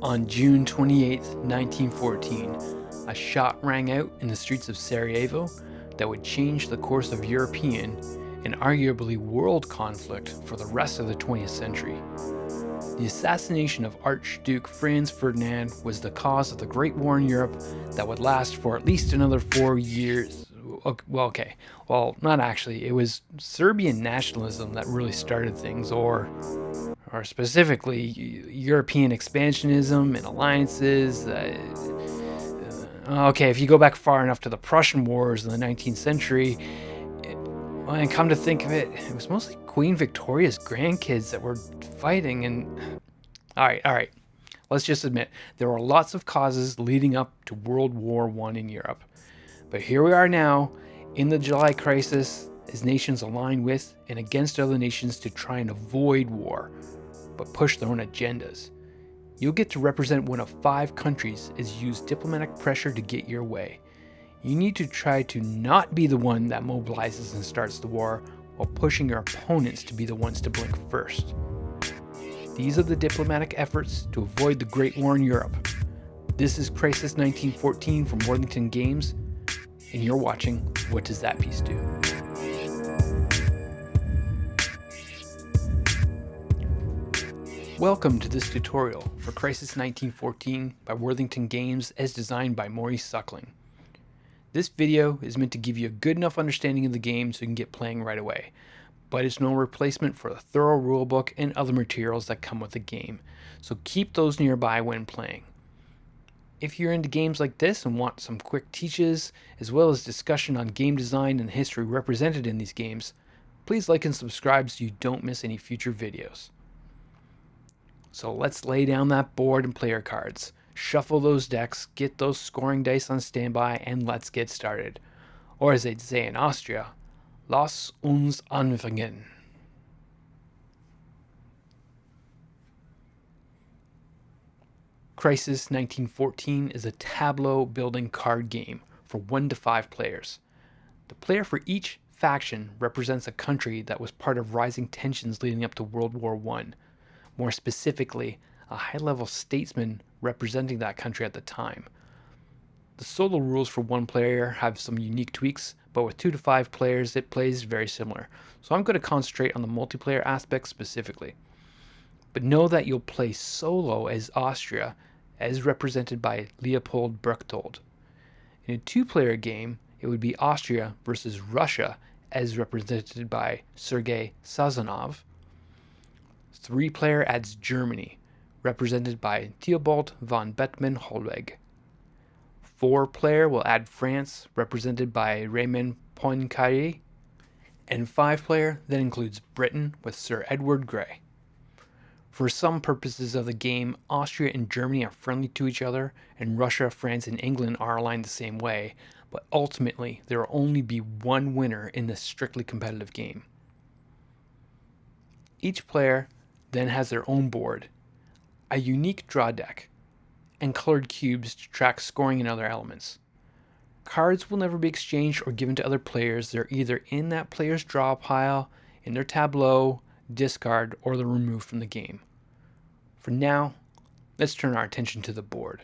On June 28th, 1914, a shot rang out in the streets of Sarajevo that would change the course of European and arguably world conflict for the rest of the 20th century. The assassination of Archduke Franz Ferdinand was the cause of the Great War in Europe that would last for at least another 4 years. Well, not actually. It was Serbian nationalism that really started things, or specifically European expansionism and alliances. If you go back far enough to the Prussian Wars in the 19th century, and come to think of it, it was mostly Queen Victoria's grandkids that were fighting. And all right, let's just admit there were lots of causes leading up to World War I in Europe. But here we are now in the July crisis as nations align with and against other nations to try and avoid war, but push their own agendas. You'll get to represent one of 5 countries as you use diplomatic pressure to get your way. You need to try to not be the one that mobilizes and starts the war, while pushing your opponents to be the ones to blink first. These are the diplomatic efforts to avoid the Great War in Europe. This is Crisis 1914 from Worthington Games, and you're watching What Does That Piece Do? Welcome to this tutorial for Crisis 1914 by Worthington Games as designed by Maurice Suckling. This video is meant to give you a good enough understanding of the game so you can get playing right away, but it's no replacement for the thorough rulebook and other materials that come with the game, so keep those nearby when playing. If you're into games like this and want some quick teaches, as well as discussion on game design and history represented in these games, please like and subscribe so you don't miss any future videos. So let's lay down that board and player cards, shuffle those decks, get those scoring dice on standby, and let's get started. Or as they'd say in Austria, lass uns anfangen. Crisis 1914 is a tableau building card game for 1 to 5 players. The player for each faction represents a country that was part of rising tensions leading up to World War I. More specifically, a high-level statesman representing that country at the time. The solo rules for 1 player have some unique tweaks, but with 2 to 5 players it plays very similar. So I'm going to concentrate on the multiplayer aspect specifically. But know that you'll play solo as Austria, as represented by Leopold Berchtold. In a 2-player game, it would be Austria versus Russia, as represented by Sergei Sazonov. 3-player adds Germany, represented by Theobald von Bethmann-Hollweg. 4-player will add France, represented by Raymond Poincaré. And 5-player then includes Britain with Sir Edward Grey. For some purposes of the game, Austria and Germany are friendly to each other, and Russia, France, and England are aligned the same way, but ultimately there will only be one winner in this strictly competitive game. Each player then has their own board, a unique draw deck, and colored cubes to track scoring and other elements. Cards will never be exchanged or given to other players. They're either in that player's draw pile, in their tableau, discard, or they're removed from the game. For now, let's turn our attention to the board.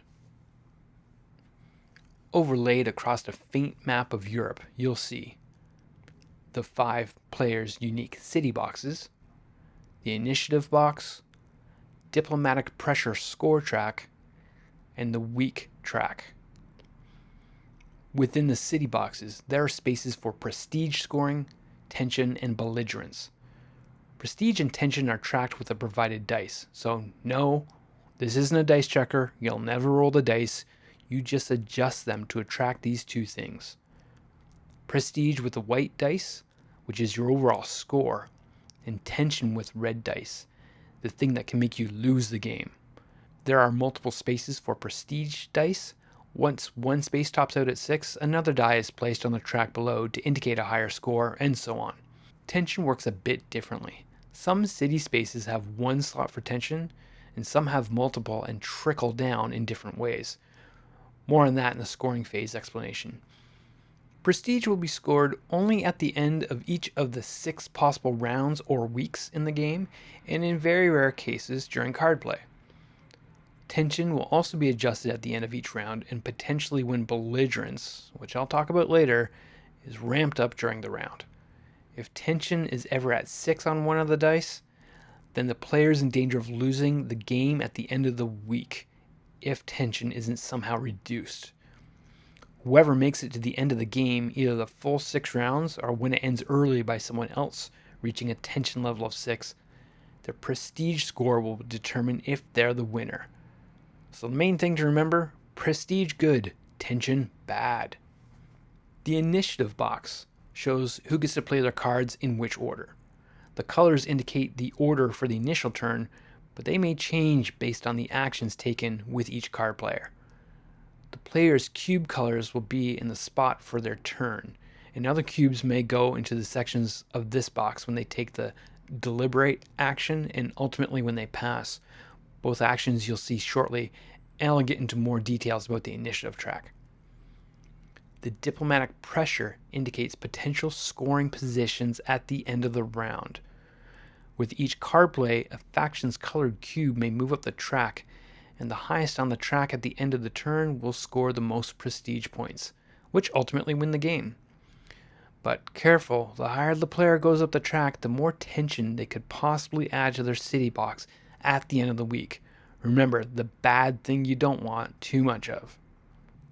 Overlaid across a faint map of Europe, you'll see the 5 players' unique city boxes, the initiative box, diplomatic pressure score track, and the weak track. Within the city boxes, there are spaces for prestige scoring, tension, and belligerence. Prestige and tension are tracked with the provided dice, so no, this isn't a dice checker, you'll never roll the dice, you just adjust them to attract these 2 things. Prestige with the white dice, which is your overall score, and tension with red dice, the thing that can make you lose the game. There are multiple spaces for prestige dice. Once one space tops out at 6, another die is placed on the track below to indicate a higher score, and so on. Tension works a bit differently. Some city spaces have 1 slot for tension, and some have multiple and trickle down in different ways. More on that in the scoring phase explanation. Prestige will be scored only at the end of each of the 6 possible rounds or weeks in the game, and in very rare cases during card play. Tension will also be adjusted at the end of each round, and potentially when Belligerence, which I'll talk about later, is ramped up during the round. If tension is ever at 6 on one of the dice, then the player is in danger of losing the game at the end of the week if tension isn't somehow reduced. Whoever makes it to the end of the game, either the full 6 rounds or when it ends early by someone else reaching a tension level of 6, their prestige score will determine if they're the winner. So the main thing to remember, prestige good, tension bad. The initiative box shows who gets to play their cards in which order. The colors indicate the order for the initial turn, but they may change based on the actions taken with each card player. The player's cube colors will be in the spot for their turn, and other cubes may go into the sections of this box when they take the deliberate action and ultimately when they pass. Both actions you'll see shortly, and I'll get into more details about the initiative track. The diplomatic pressure indicates potential scoring positions at the end of the round. With each card play, a faction's colored cube may move up the track, and the highest on the track at the end of the turn will score the most prestige points, which ultimately win the game. But careful, the higher the player goes up the track, the more tension they could possibly add to their city box at the end of the week. Remember, the bad thing you don't want too much of.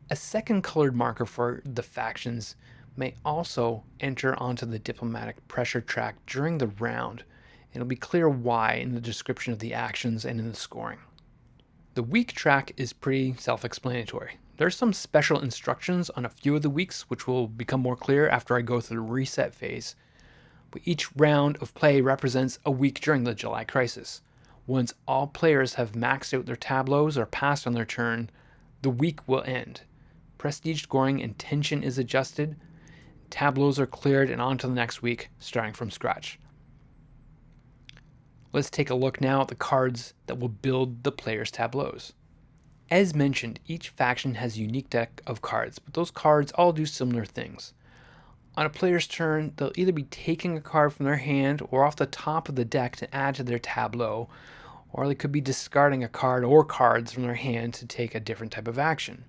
A second colored marker for the factions may also enter onto the diplomatic pressure track during the round. It'll be clear why in the description of the actions and in the scoring. The week track is pretty self-explanatory. There's some special instructions on a few of the weeks which will become more clear after I go through the reset phase. But each round of play represents a week during the July Crisis. Once all players have maxed out their tableaus or passed on their turn, the week will end. Prestige scoring and tension is adjusted, tableaus are cleared, and on to the next week, starting from scratch. Let's take a look now at the cards that will build the players' tableaus. As mentioned, each faction has a unique deck of cards, but those cards all do similar things. On a player's turn, they'll either be taking a card from their hand or off the top of the deck to add to their tableau, or they could be discarding a card or cards from their hand to take a different type of action.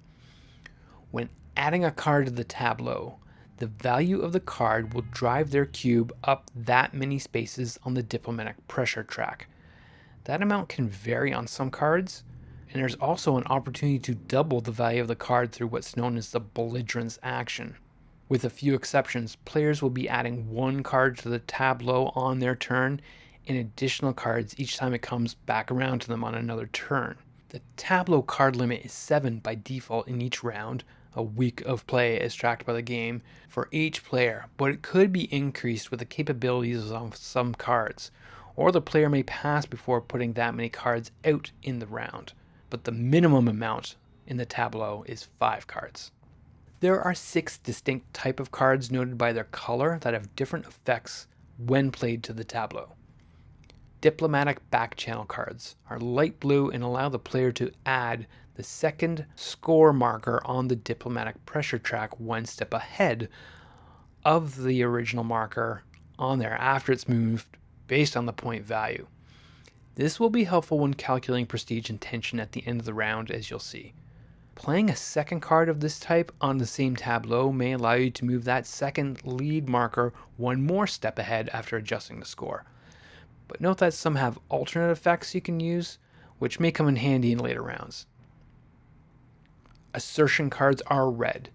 When adding a card to the tableau, the value of the card will drive their cube up that many spaces on the diplomatic pressure track. That amount can vary on some cards, and there's also an opportunity to double the value of the card through what's known as the Belligerence action. With a few exceptions, players will be adding one card to the tableau on their turn and additional cards each time it comes back around to them on another turn. The tableau card limit is 7 by default in each round, a week of play as tracked by the game, for each player, but it could be increased with the capabilities of some cards, or the player may pass before putting that many cards out in the round. But the minimum amount in the tableau is 5 cards. There are 6 distinct type of cards noted by their color that have different effects when played to the tableau. Diplomatic back channel cards are light blue and allow the player to add the second score marker on the diplomatic pressure track one step ahead of the original marker on there after it's moved based on the point value. This will be helpful when calculating prestige and tension at the end of the round, as you'll see. Playing a second card of this type on the same tableau may allow you to move that second lead marker one more step ahead after adjusting the score. But note that some have alternate effects you can use, which may come in handy in later rounds. Assertion cards are red.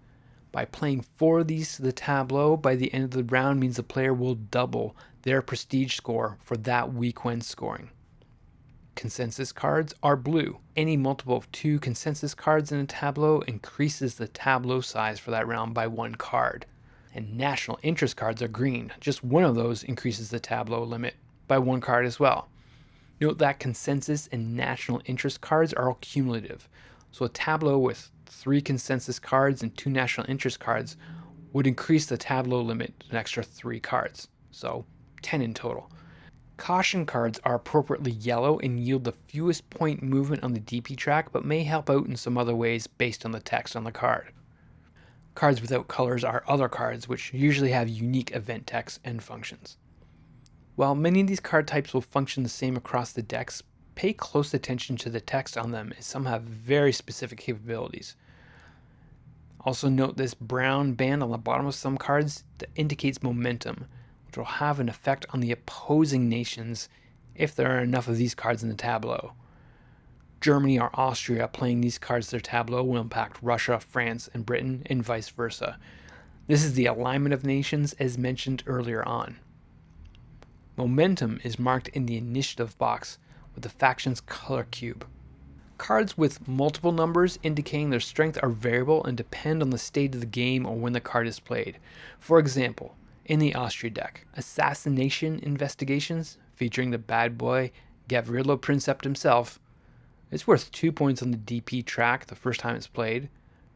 By playing 4 of these to the tableau by the end of the round means the player will double their prestige score for that week when scoring. Consensus cards are blue. Any multiple of 2 consensus cards in a tableau increases the tableau size for that round by 1 card. And national interest cards are green. Just one of those increases the tableau limit by 1 card as well. Note that consensus and national interest cards are all cumulative. So a tableau with 3 consensus cards and 2 national interest cards would increase the tableau limit an extra 3 cards. So 10 in total. Caution cards are appropriately yellow and yield the fewest point movement on the DP track, but may help out in some other ways based on the text on the card. Cards without colors are other cards, which usually have unique event text and functions. While many of these card types will function the same across the decks, pay close attention to the text on them, as some have very specific capabilities. Also note this brown band on the bottom of some cards that indicates momentum, which will have an effect on the opposing nations if there are enough of these cards in the tableau. Germany or Austria playing these cards to their tableau will impact Russia, France, and Britain, and vice versa. This is the alignment of nations as mentioned earlier on. Momentum is marked in the initiative box with the faction's color cube. Cards with multiple numbers indicating their strength are variable and depend on the state of the game or when the card is played. For example, in the Austria deck, Assassination Investigations, featuring the bad boy Gavrilo Princeps himself, is worth 2 points on the DP track the first time it's played,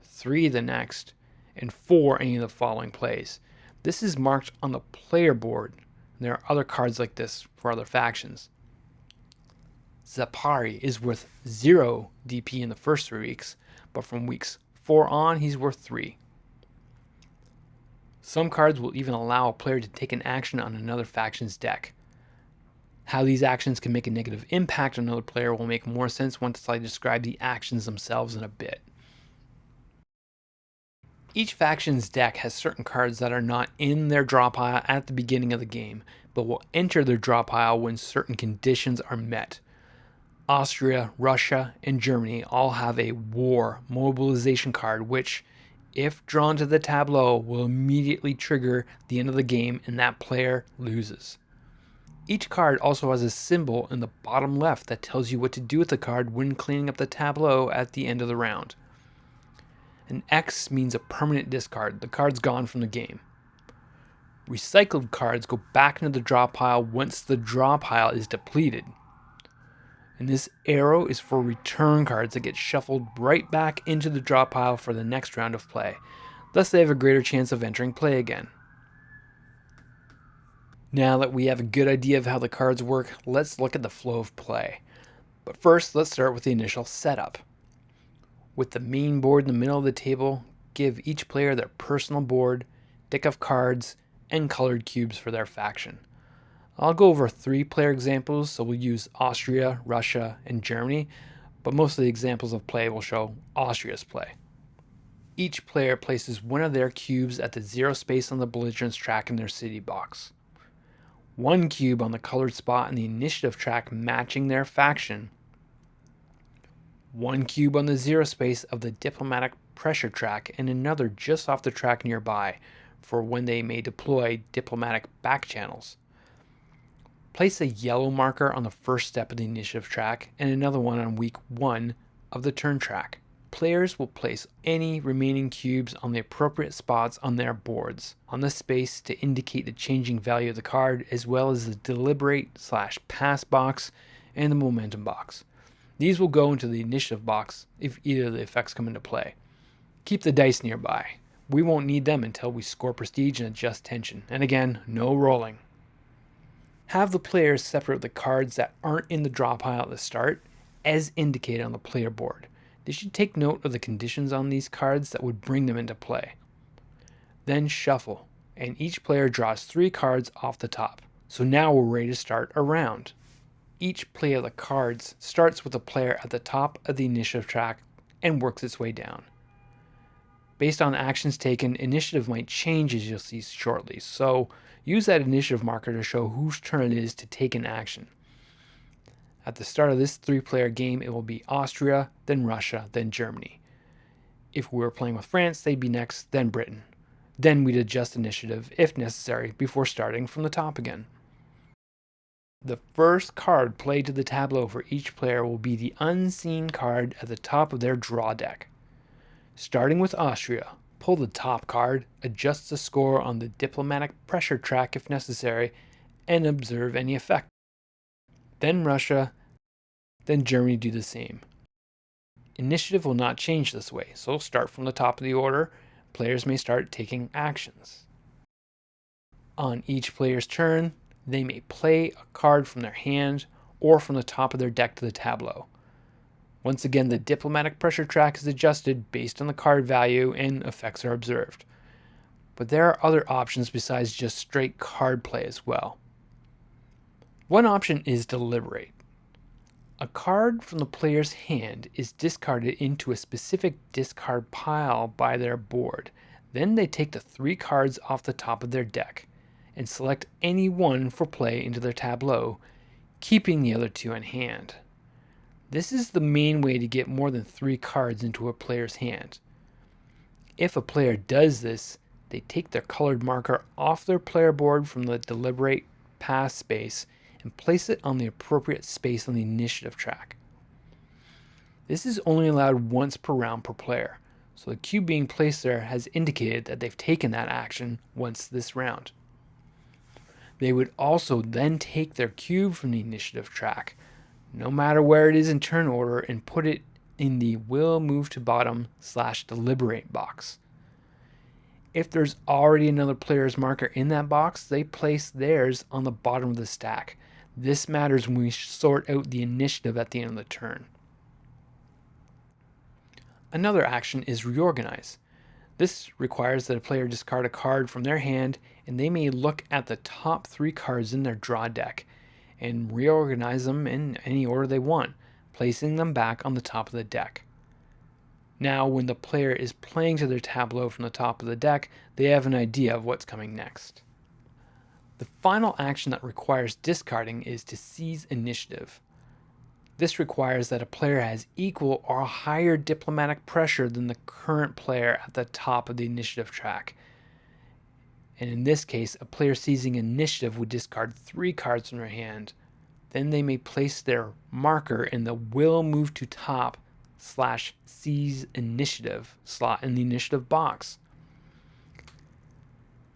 3 the next, and 4 any of the following plays. This is marked on the player board, and there are other cards like this for other factions. Zapari is worth 0 DP in the first 3 weeks, but from weeks 4 on, he's worth 3. Some cards will even allow a player to take an action on another faction's deck. How these actions can make a negative impact on another player will make more sense once I describe the actions themselves in a bit. Each faction's deck has certain cards that are not in their draw pile at the beginning of the game, but will enter their draw pile when certain conditions are met. Austria, Russia, and Germany all have a war mobilization card which, if drawn to the tableau, will immediately trigger the end of the game and that player loses. Each card also has a symbol in the bottom left that tells you what to do with the card when cleaning up the tableau at the end of the round. An X means a permanent discard. The card's gone from the game. Recycled cards go back into the draw pile once the draw pile is depleted. And this arrow is for return cards that get shuffled right back into the draw pile for the next round of play. Thus they have a greater chance of entering play again. Now that we have a good idea of how the cards work, let's look at the flow of play. But first, let's start with the initial setup. With the main board in the middle of the table, give each player their personal board, deck of cards, and colored cubes for their faction. I'll go over 3-player examples, so we'll use Austria, Russia, and Germany, but most of the examples of play will show Austria's play. Each player places one of their cubes at the 0 space on the Belligerence track in their city box. 1 cube on the colored spot in the initiative track matching their faction. 1 cube on the 0 space of the diplomatic pressure track, and another just off the track nearby for when they may deploy diplomatic back channels. Place a yellow marker on the first step of the initiative track and another one on week 1 of the turn track. Players will place any remaining cubes on the appropriate spots on their boards, on the space to indicate the changing value of the card, as well as the deliberate/pass box and the momentum box. These will go into the initiative box if either of the effects come into play. Keep the dice nearby. We won't need them until we score prestige and adjust tension. And again, no rolling. Have the players separate the cards that aren't in the draw pile at the start, as indicated on the player board. They should take note of the conditions on these cards that would bring them into play. Then shuffle, and each player draws 3 cards off the top. So now we're ready to start a round. Each play of the cards starts with a player at the top of the initiative track and works its way down. Based on actions taken, initiative might change as you'll see shortly, so use that initiative marker to show whose turn it is to take an action. At the start of this 3-player game, it will be Austria, then Russia, then Germany. If we were playing with France, they'd be next, then Britain. Then we'd adjust initiative, if necessary, before starting from the top again. The first card played to the tableau for each player will be the unseen card at the top of their draw deck. Starting with Austria, pull the top card, adjust the score on the diplomatic pressure track if necessary, and observe any effect. Then Russia, then Germany do the same. Initiative will not change this way, so start from the top of the order. Players may start taking actions. On each player's turn, they may play a card from their hand or from the top of their deck to the tableau. Once again, the diplomatic pressure track is adjusted based on the card value and effects are observed. But there are other options besides just straight card play as well. One option is deliberate. A card from the player's hand is discarded into a specific discard pile by their board. Then they take the 3 cards off the top of their deck and select any one for play into their tableau, keeping the other 2 in hand. This is the main way to get more than 3 cards into a player's hand. If a player does this, they take their colored marker off their player board from the deliberate pass space and place it on the appropriate space on the initiative track. This is only allowed once per round per player, so the cube being placed there has indicated that they've taken that action once this round. They would also then take their cube from the initiative track, no matter where it is in turn order, and put it in the will move to bottom / deliberate box. If there's already another player's marker in that box, they place theirs on the bottom of the stack. This matters when we sort out the initiative at the end of the turn. Another action is reorganize. This requires that a player discard a card from their hand, and they may look at the top 3 cards in their draw deck and reorganize them in any order they want, placing them back on the top of the deck. Now, when the player is playing to their tableau from the top of the deck, they have an idea of what's coming next. The final action that requires discarding is to seize initiative. This requires that a player has equal or higher diplomatic pressure than the current player at the top of the initiative track. And in this case, a player seizing initiative would discard 3 cards from their hand. Then they may place their marker in the will move to top / seize initiative slot in the initiative box.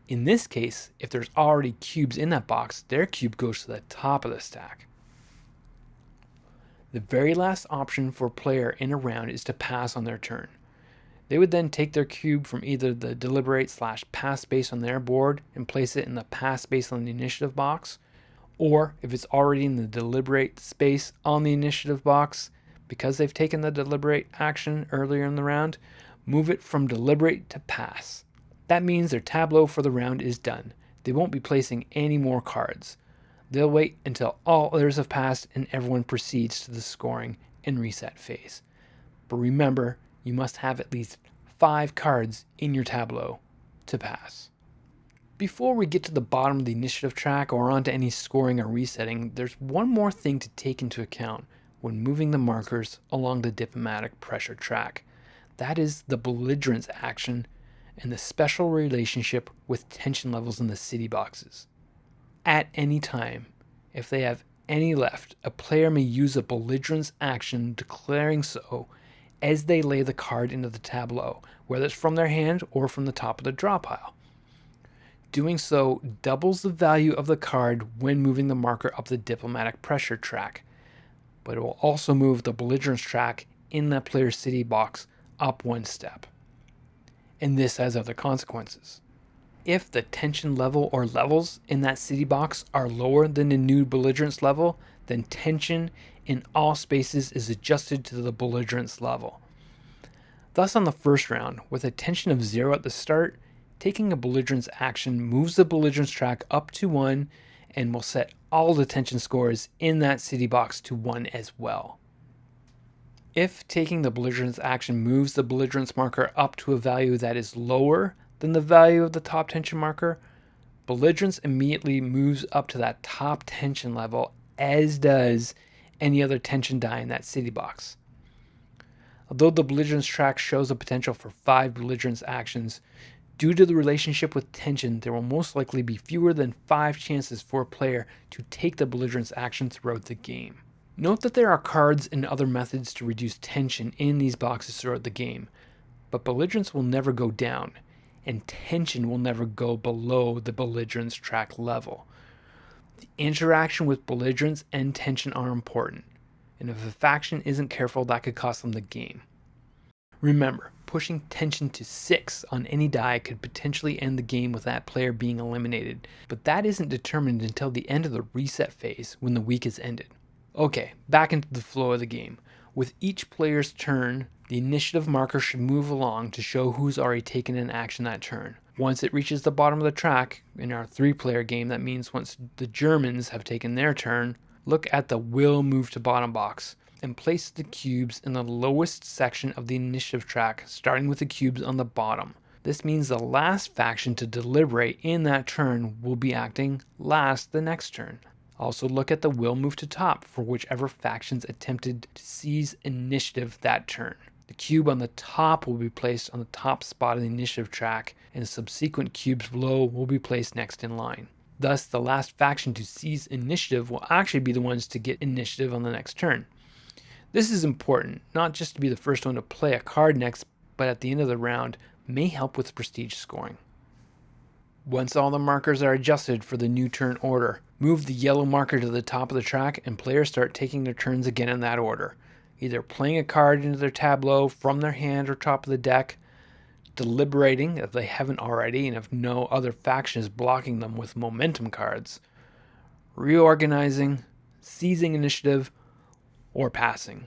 In this case, if there's already cubes in that box, their cube goes to the top of the stack. The very last option for a player in a round is to pass on their turn. They would then take their cube from either the deliberate / pass space on their board and place it in the pass space on the initiative box, or if it's already in the deliberate space on the initiative box, because they've taken the deliberate action earlier in the round, move it from deliberate to pass. That means their tableau for the round is done. They won't be placing any more cards. They'll wait until all others have passed and everyone proceeds to the scoring and reset phase. But remember, you must have at least 5 cards in your tableau to pass. Before we get to the bottom of the initiative track or onto any scoring or resetting, there's one more thing to take into account when moving the markers along the diplomatic pressure track. That is the belligerence action and the special relationship with tension levels in the city boxes. At any time, if they have any left, a player may use a belligerence action declaring so as they lay the card into the tableau, whether it's from their hand or from the top of the draw pile. Doing so doubles the value of the card when moving the marker up the diplomatic pressure track, but it will also move the belligerence track in that player's city box up 1 step. And this has other consequences. If the tension level or levels in that city box are lower than the new belligerence level, then tension in all spaces is adjusted to the belligerence level. Thus, on the first round, with a tension of 0 at the start, taking a belligerence action moves the belligerence track up to 1 and will set all the tension scores in that city box to 1 as well. If taking the belligerence action moves the belligerence marker up to a value that is lower than the value of the top tension marker, belligerence immediately moves up to that top tension level, as does any other tension die in that city box. Although the belligerence track shows a potential for 5 belligerence actions, due to the relationship with tension, there will most likely be fewer than 5 chances for a player to take the belligerence action throughout the game. Note that there are cards and other methods to reduce tension in these boxes throughout the game, but belligerence will never go down, and tension will never go below the belligerence track level. The interaction with belligerence and tension are important, and if a faction isn't careful, that could cost them the game. Remember, pushing tension to 6 on any die could potentially end the game with that player being eliminated, but that isn't determined until the end of the reset phase when the week is ended. Okay, back into the flow of the game. With each player's turn, the initiative marker should move along to show who's already taken an action that turn. Once it reaches the bottom of the track, in our 3-player game, that means once the Germans have taken their turn, Look at the will move to bottom box and place the cubes in the lowest section of the initiative track, starting with the cubes on the bottom. This means the last faction to deliberate in that turn will be acting last the next turn. Also look at the will move to top for whichever factions attempted to seize initiative that turn. The cube on the top will be placed on the top spot of the initiative track, and subsequent cubes below will be placed next in line. Thus, the last faction to seize initiative will actually be the ones to get initiative on the next turn. This is important, not just to be the first one to play a card next, but at the end of the round may help with prestige scoring. Once all the markers are adjusted for the new turn order, move the yellow marker to the top of the track and players start taking their turns again in that order, either playing a card into their tableau from their hand or top of the deck, deliberating if they haven't already and if no other faction is blocking them with momentum cards, reorganizing, seizing initiative, or passing.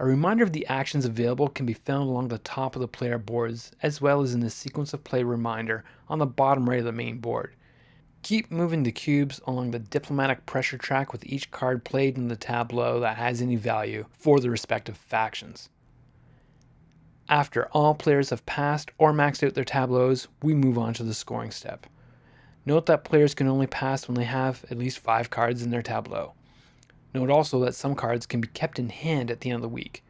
A reminder of the actions available can be found along the top of the player boards, as well as in the sequence of play reminder on the bottom right of the main board. Keep moving the cubes along the diplomatic pressure track with each card played in the tableau that has any value for the respective factions. After all players have passed or maxed out their tableaus, we move on to the scoring step. Note that players can only pass when they have at least 5 cards in their tableau. Note also that some cards can be kept in hand at the end of the week.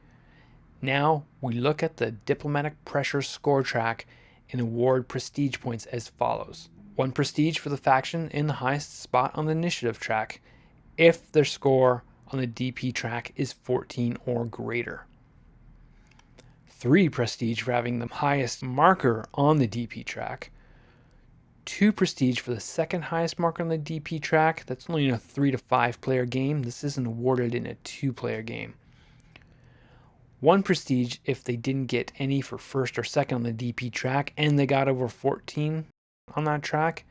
Now we look at the diplomatic pressure score track and award prestige points as follows. 1 prestige for the faction in the highest spot on the initiative track if their score on the DP track is 14 or greater. 3 prestige for having the highest marker on the DP track. 2 prestige for the second highest marker on the DP track. That's only in a 3 to 5 player game. This isn't awarded in a 2 player game. 1 prestige if they didn't get any for first or second on the DP track and they got over 14 on that track.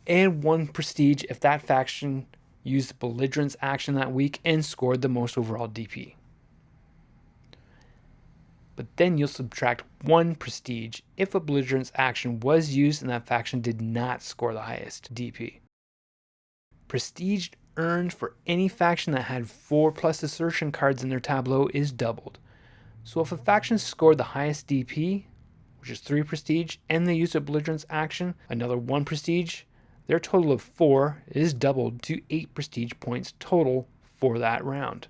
And 1 prestige if that faction used Belligerence action that week and scored the most overall DP. But then you'll subtract 1 prestige if a Belligerence action was used and that faction did not score the highest DP. Prestige earned for any faction that had 4+ assertion cards in their tableau is doubled. So if a faction scored the highest DP, which is 3 prestige, and they used a Belligerence action, another 1 prestige, their total of 4 is doubled to 8 prestige points total for that round.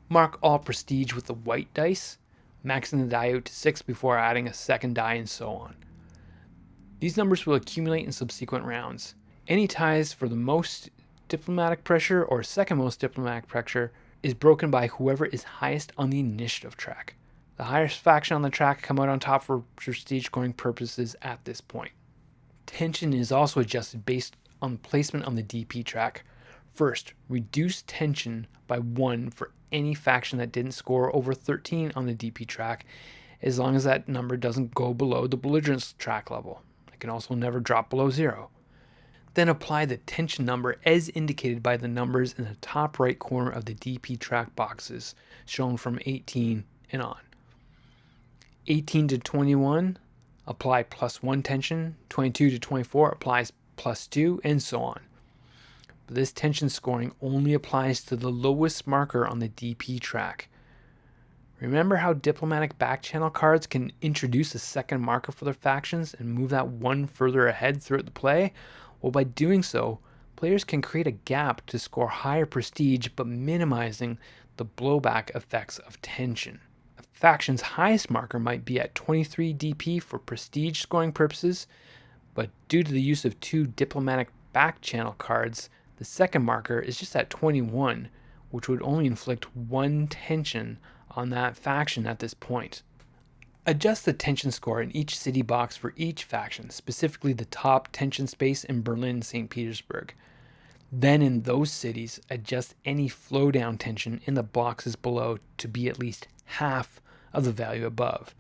Mark all prestige with the white dice, maxing the die out to 6 before adding a second die and so on. These numbers will accumulate in subsequent rounds. Any ties for the most diplomatic pressure or second most diplomatic pressure is broken by whoever is highest on the initiative track. The highest faction on the track come out on top for prestige scoring purposes at this point. Tension is also adjusted based on placement on the DP track. First, reduce tension by 1 for any faction that didn't score over 13 on the DP track, as long as that number doesn't go below the Belligerence track level. It can also never drop below 0. Then apply the tension number as indicated by the numbers in the top right corner of the DP track boxes, shown from 18 and on. 18 to 21, apply +1 tension. 22 to 24 applies +2, and so on. But this tension scoring only applies to the lowest marker on the DP track. Remember how diplomatic backchannel cards can introduce a second marker for their factions and move that 1 further ahead throughout the play? Well, by doing so, players can create a gap to score higher prestige but minimizing the blowback effects of tension. A faction's highest marker might be at 23 DP for prestige scoring purposes, but due to the use of 2 diplomatic backchannel cards, the second marker is just at 21, which would only inflict 1 tension on that faction at this point. Adjust the tension score in each city box for each faction, specifically the top tension space in Berlin and St. Petersburg. Then in those cities, adjust any flow down tension in the boxes below to be at least half of the value above.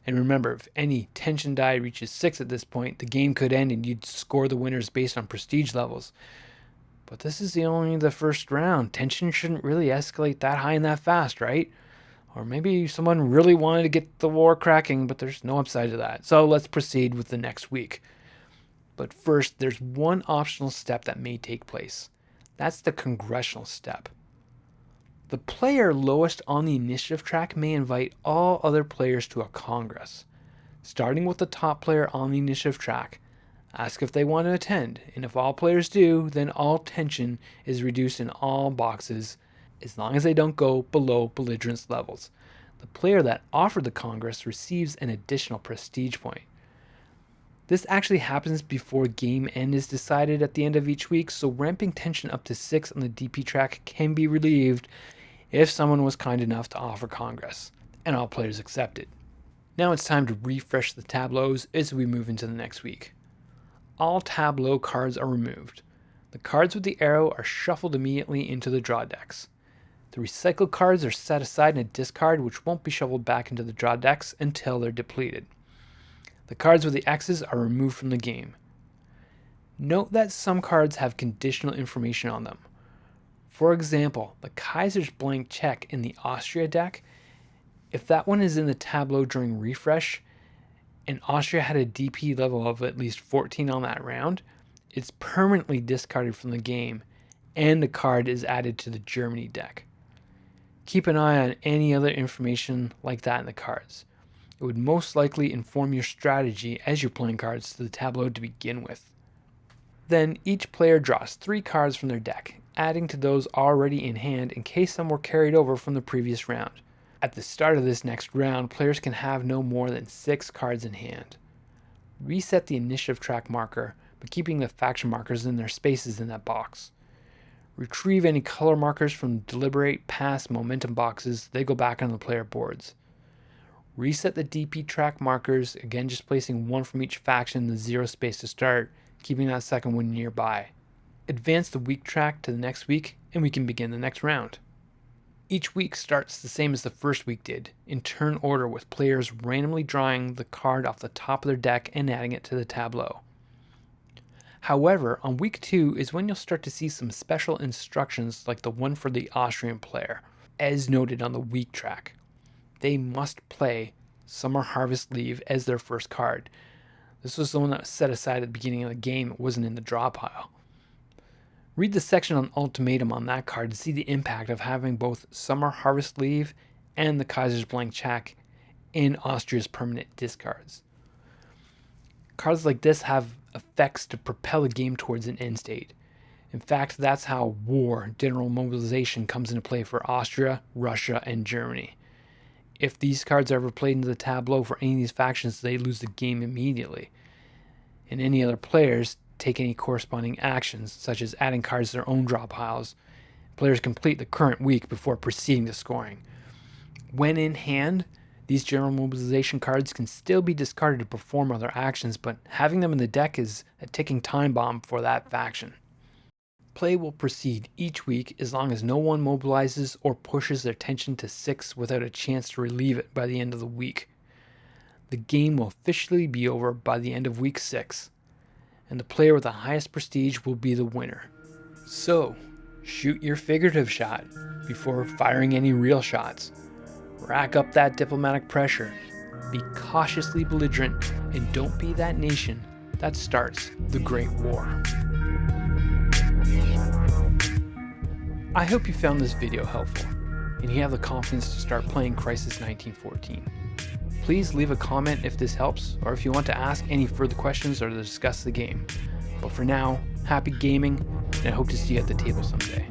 And remember, if any tension die reaches 6 at this point, the game could end and you'd score the winners based on prestige levels. But this is only the first round. Tension shouldn't really escalate that high and that fast, right? Or maybe someone really wanted to get the war cracking, but there's no upside to that. So let's proceed with the next week. But first, there's one optional step that may take place. That's the congressional step. The player lowest on the initiative track may invite all other players to a congress. Starting with the top player on the initiative track, ask if they want to attend, and if all players do, then all tension is reduced in all boxes as long as they don't go below belligerence levels. The player that offered the congress receives an additional prestige point. This actually happens before game end is decided at the end of each week, so ramping tension up to 6 on the DP track can be relieved if someone was kind enough to offer congress, and all players accepted. Now it's time to refresh the tableaus as we move into the next week. All tableau cards are removed. The cards with the arrow are shuffled immediately into the draw decks. The recycled cards are set aside in a discard, which won't be shuffled back into the draw decks until they're depleted. The cards with the X's are removed from the game. Note that some cards have conditional information on them. For example, the Kaiser's blank check in the Austria deck, if that one is in the tableau during refresh, and Austria had a DP level of at least 14 on that round, it's permanently discarded from the game, and the card is added to the Germany deck. Keep an eye on any other information like that in the cards. It would most likely inform your strategy as you're playing cards to the tableau to begin with. Then each player draws 3 cards from their deck, adding to those already in hand in case some were carried over from the previous round. At the start of this next round, players can have no more than 6 cards in hand. Reset the initiative track marker, but keeping the faction markers in their spaces in that box. Retrieve any color markers from deliberate, pass, momentum boxes, they go back on the player boards. Reset the DP track markers, again just placing 1 from each faction in the 0 space to start, keeping that second one nearby. Advance the week track to the next week, and we can begin the next round. Each week starts the same as the first week did, in turn order, with players randomly drawing the card off the top of their deck and adding it to the tableau. However, on week 2 is when you'll start to see some special instructions like the one for the Austrian player, as noted on the week track. They must play Summer Harvest Leave as their first card. This was the one that was set aside at the beginning of the game. It wasn't in the draw pile. Read the section on Ultimatum on that card to see the impact of having both Summer Harvest Leave and the Kaiser's blank check in Austria's permanent discards. Cards like this have effects to propel a game towards an end state. In fact, that's how war, general mobilization, comes into play for Austria, Russia, and Germany. If these cards are ever played into the tableau for any of these factions, they lose the game immediately. And any other players take any corresponding actions, such as adding cards to their own draw piles. Players complete the current week before proceeding to scoring. When in hand, these general mobilization cards can still be discarded to perform other actions, but having them in the deck is a ticking time bomb for that faction. Play will proceed each week as long as no one mobilizes or pushes their tension to 6 without a chance to relieve it by the end of the week. The game will officially be over by the end of week 6, and the player with the highest prestige will be the winner. So, shoot your figurative shot before firing any real shots. Rack up that diplomatic pressure, be cautiously belligerent, and don't be that nation that starts the Great War. I hope you found this video helpful, and you have the confidence to start playing Crisis 1914. Please leave a comment if this helps, or if you want to ask any further questions or to discuss the game. But for now, happy gaming, and I hope to see you at the table someday.